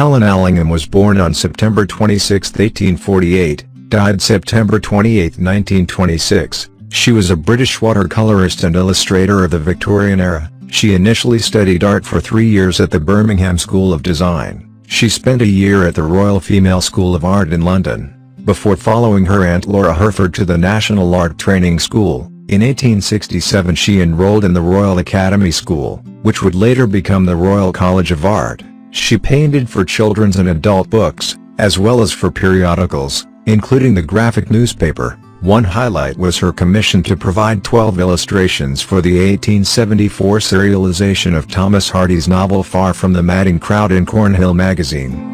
Helen Allingham was born on September 26, 1848, died September 28, 1926. She was a British watercolorist and illustrator of the Victorian era. She initially studied art for 3 years at the Birmingham School of Design. She spent a year at the Royal Female School of Art in London, before following her Aunt Laura Herford to the National Art Training School. In 1867 she enrolled in the Royal Academy School, which would later become the Royal College of Art. She painted for children's and adult books, as well as for periodicals, including the graphic newspaper. One highlight was her commission to provide 12 illustrations for the 1874 serialization of Thomas Hardy's novel Far from the Madding Crowd in Cornhill magazine.